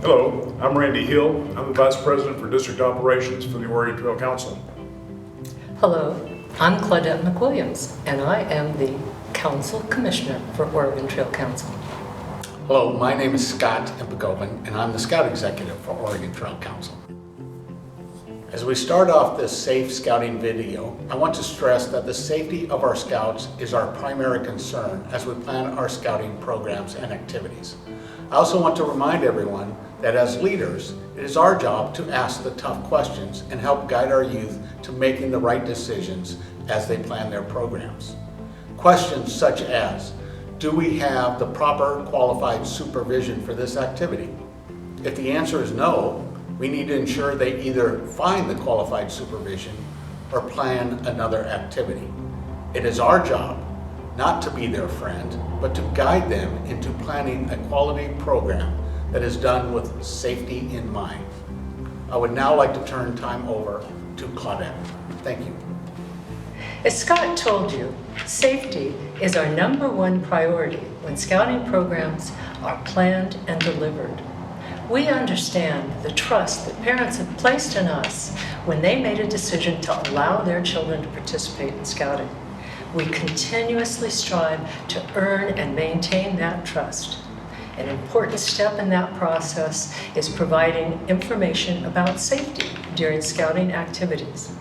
Hello, I'm Randy Hill. I'm the Vice President for District Operations for the Oregon Trail Council. Hello, I'm Claudette McWilliams, and I am the Council Commissioner for Oregon Trail Council. Hello, my name is Scott Impegovan, and I'm the Scout Executive for Oregon Trail Council. As we start off this safe scouting video, I want to stress that the safety of our scouts is our primary concern as we plan our scouting programs and activities. I also want to remind everyone that as leaders, it is our job to ask the tough questions and help guide our youth to making the right decisions as they plan their programs. Questions such as, do we have the proper qualified supervision for this activity? If the answer is no, we need to ensure they either find the qualified supervision or plan another activity. It is our job not to be their friend, but to guide them into planning a quality program that is done with safety in mind. I would now like to turn time over to Claudette. Thank you. As Scott told you, safety is our #1 priority when scouting programs are planned and delivered. We understand the trust that parents have placed in us when they made a decision to allow their children to participate in scouting. We continuously strive to earn and maintain that trust. An important step in that process is providing information about safety during scouting activities.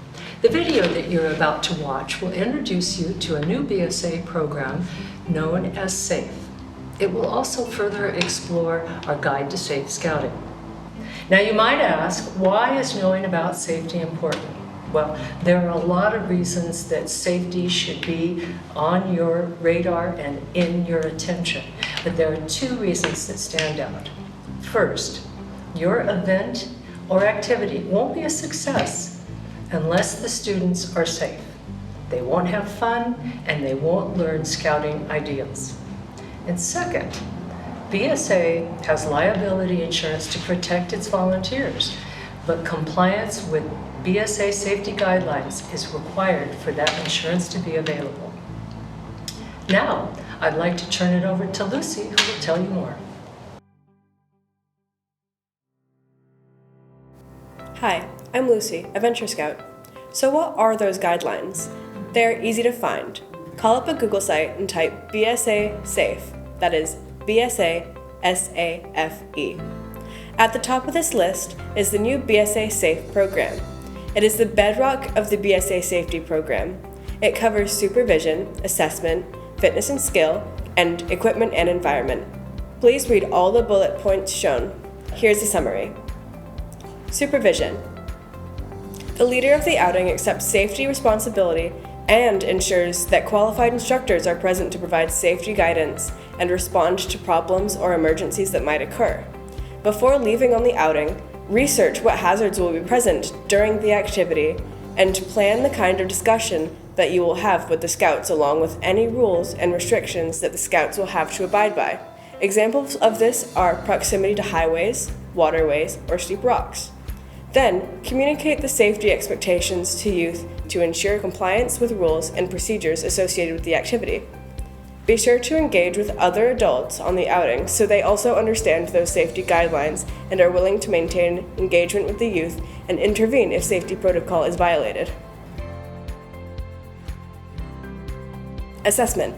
The video that you're about to watch will introduce you to a new BSA program known as S.A.F.E. It will also further explore our Guide to Safe Scouting. Now you might ask, why is knowing about safety important? Well, there are a lot of reasons that safety should be on your radar and in your attention, but there are 2 reasons that stand out. First, your event or activity won't be a success unless the students are safe. They won't have fun and they won't learn scouting ideals. And second, BSA has liability insurance to protect its volunteers, but compliance with BSA safety guidelines is required for that insurance to be available. Now, I'd like to turn it over to Lucy, who will tell you more. Hi, I'm Lucy, a Venture Scout. So what are those guidelines? They're easy to find. Call up a Google site and type BSA SAFE, that is BSA S.A.F.E. At the top of this list is the new BSA SAFE program. It is the bedrock of the BSA safety program. It covers supervision, assessment, fitness and skill, and equipment and environment. Please read all the bullet points shown. Here's a summary. Supervision. The leader of the outing accepts safety responsibility and ensures that qualified instructors are present to provide safety guidance and respond to problems or emergencies that might occur. Before leaving on the outing, research what hazards will be present during the activity and plan the kind of discussion that you will have with the scouts along with any rules and restrictions that the scouts will have to abide by. Examples of this are proximity to highways, waterways, or steep rocks. Then, communicate the safety expectations to youth to ensure compliance with rules and procedures associated with the activity. Be sure to engage with other adults on the outing so they also understand those safety guidelines and are willing to maintain engagement with the youth and intervene if safety protocol is violated. Assessment.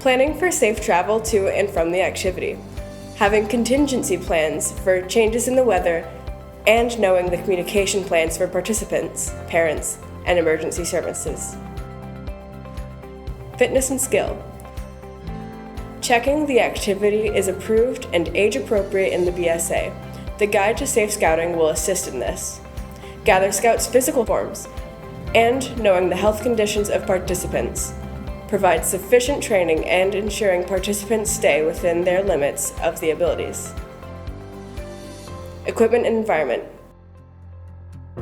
Planning for safe travel to and from the activity. Having contingency plans for changes in the weather, and knowing the communication plans for participants, parents, and emergency services. Fitness and skill. Checking the activity is approved and age appropriate in the BSA. The Guide to Safe Scouting will assist in this. Gather scouts' physical forms, and knowing the health conditions of participants. Provide sufficient training and ensuring participants stay within their limits of the abilities. Equipment and environment.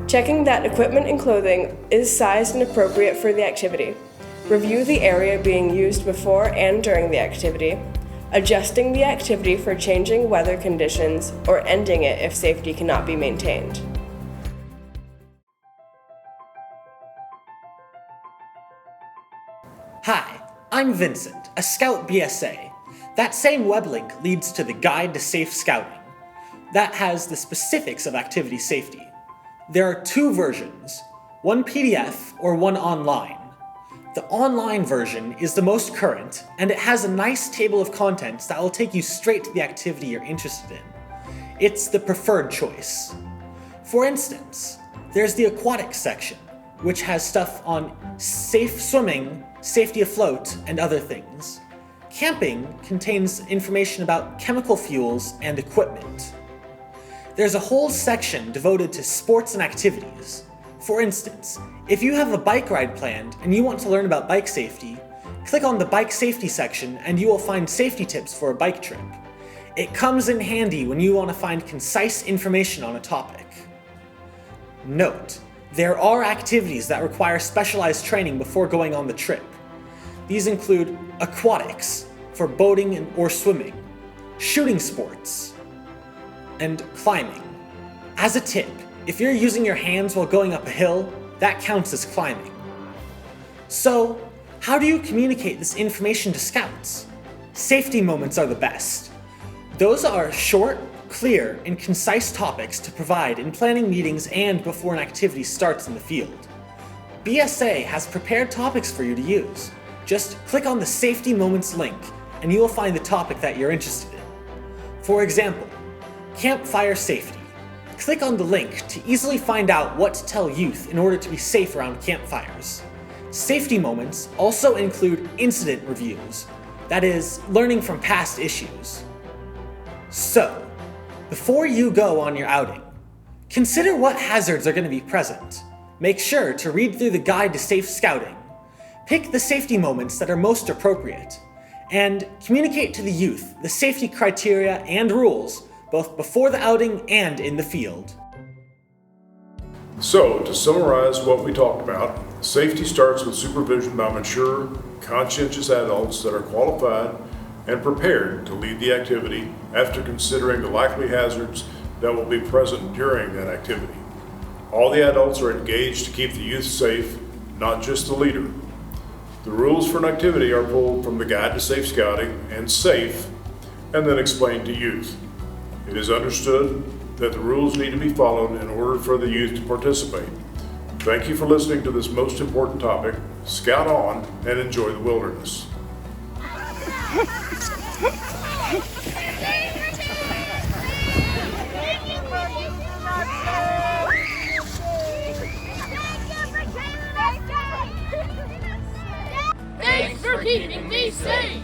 Checking that equipment and clothing is sized and appropriate for the activity. Review the area being used before and during the activity. Adjusting the activity for changing weather conditions or ending it if safety cannot be maintained. Hi, I'm Vincent, a Scout BSA. That same web link leads to the Guide to Safe Scouting. That has the specifics of activity safety. There are two versions, one PDF or one online. The online version is the most current, and it has a nice table of contents that will take you straight to the activity you're interested in. It's the preferred choice. For instance, there's the aquatics section, which has stuff on safe swimming, safety afloat, and other things. Camping contains information about chemical fuels and equipment. There's a whole section devoted to sports and activities. For instance, if you have a bike ride planned and you want to learn about bike safety, click on the bike safety section and you will find safety tips for a bike trip. It comes in handy when you want to find concise information on a topic. Note, there are activities that require specialized training before going on the trip. These include aquatics, for boating or swimming, shooting sports, and climbing. As a tip, if you're using your hands while going up a hill, that counts as climbing. So, how do you communicate this information to scouts? Safety moments are the best. Those are short, clear, and concise topics to provide in planning meetings and before an activity starts in the field. BSA has prepared topics for you to use. Just click on the Safety Moments link and you will find the topic that you're interested in. For example, campfire safety. Click on the link to easily find out what to tell youth in order to be safe around campfires. Safety moments also include incident reviews, that is, learning from past issues. So, before you go on your outing, consider what hazards are going to be present. Make sure to read through the Guide to Safe Scouting. Pick the safety moments that are most appropriate, and communicate to the youth the safety criteria and rules both before the outing and in the field. So, to summarize what we talked about, safety starts with supervision by mature, conscientious adults that are qualified and prepared to lead the activity after considering the likely hazards that will be present during that activity. All the adults are engaged to keep the youth safe, not just the leader. The rules for an activity are pulled from the Guide to Safe Scouting and SAFE, and then explained to youth. It is understood that the rules need to be followed in order for the youth to participate. Thank you for listening to this most important topic. Scout on and enjoy the wilderness. Thanks for keeping me safe.